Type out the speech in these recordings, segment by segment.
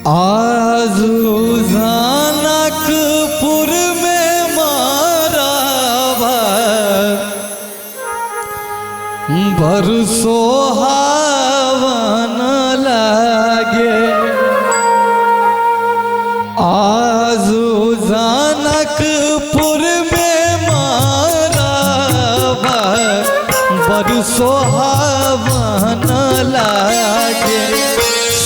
आजू जनकपुर में मारावा बरसों हवन लागे। आजू जनकपुर में मारावा बरसों हवन लागे।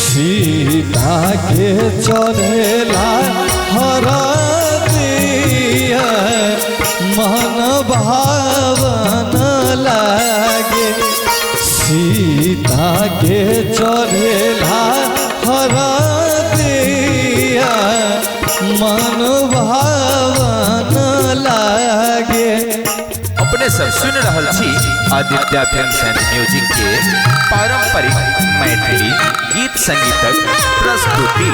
सीता के चढ़ेला हरा दिया मन भावन लागे। सीता के चढ़ेला हरा दिया मन भावन लागे। अपने सब सुन रहल छी आदित्य फिल्म्स एंड म्यूजिक के पारंपरिक मैथिली गीत संगीतक प्रस्तुति।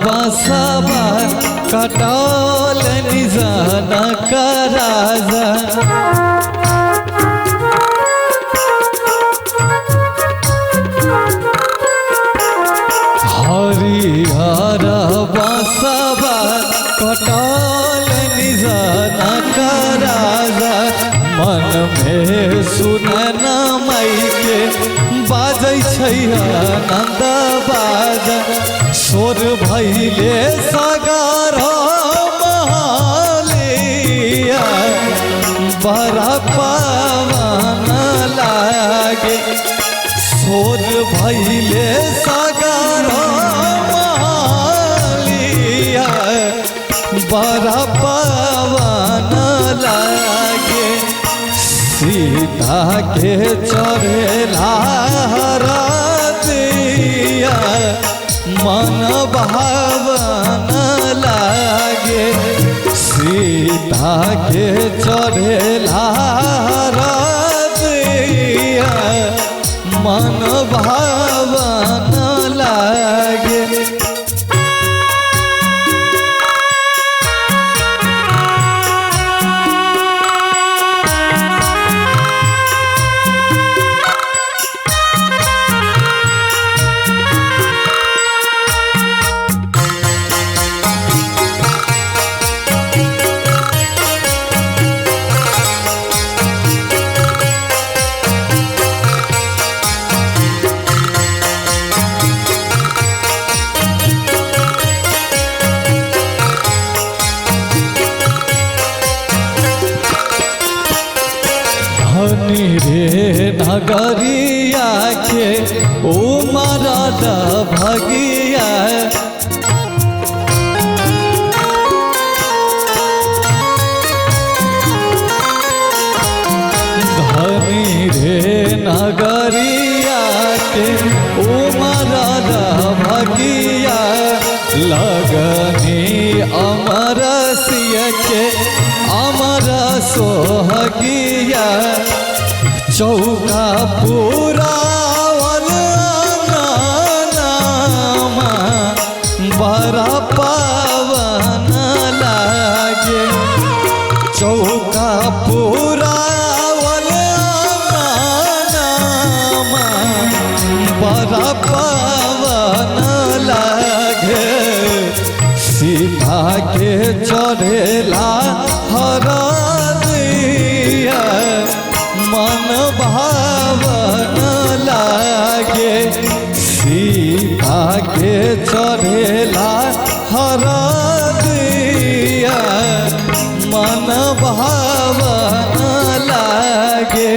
बांसवा कटल निजान का राजा। हरिहर बांसवा कटल निजान का राजा। मन में सुनन मई के बाजै छै आनंद बाजा। सोर भैले सगार महालिया बड़ा पावन लागे। सोर भैले सगार महालिया बड़ा पावन लागे। सीता के चढ़ेला हरा दिया मन भावन लागे। सीता के चढ़ेला हरा दिया मन भावन लागे। धनी रे नगरिया के उमर भगिया। धनी रे नगरिया के उमर भगिया। लगनी अमर सिय के अमर सोहगिया। चौका पुरावल नामा बड़ा पावन लागे। चौका पुरावल नामा बड़ा पावन लागे। सीता के चढ़ेला हरा दिया मन भावन लागे। सीता के चढ़ेला हरा दिया मन भावन लागे।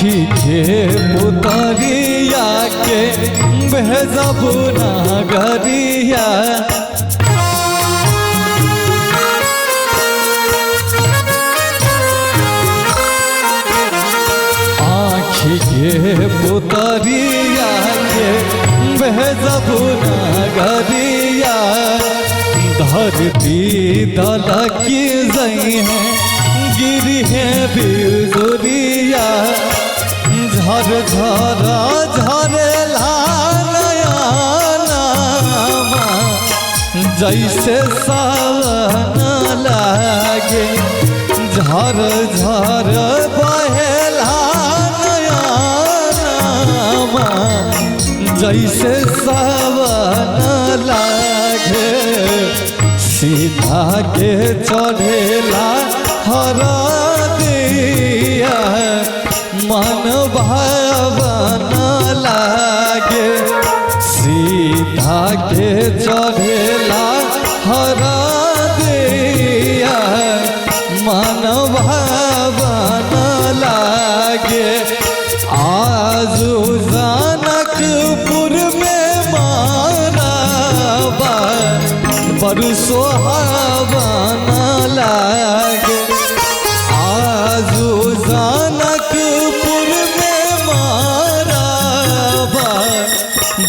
आँखी के पुतरिया के भेजब नगरिया आँखी के पुतरिया के भेजब नगरिया धरती दलकी जई है गिरी है बिजुरिया झर झर झरेला नयनमा जैसे सावन लागे झर झर बहेला नयनमा जैसे सावन लागे सीधा के चढ़ेला हरा दिया मन भावन लागे सीधा के चढ़ेला हरा दिया मन भावन लागे आजू जनकपुर में माराबा बड़ सुहावन लागे आजू जनकपुर में माराबा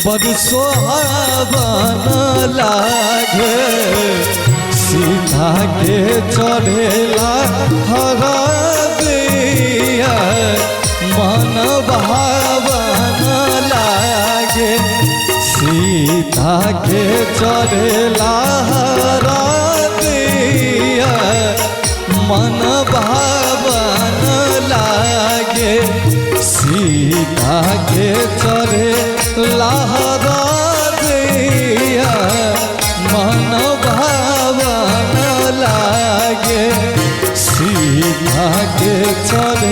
बड़ सुहावन लागे सीधा के चढ़ेला हरा दिया मन भावन लागे सीधा के चढ़ेला हरा दिया मन भावन लागे सीधा के चढ़ेला हरा दिया मन भावन लागे सीधा के चढ़े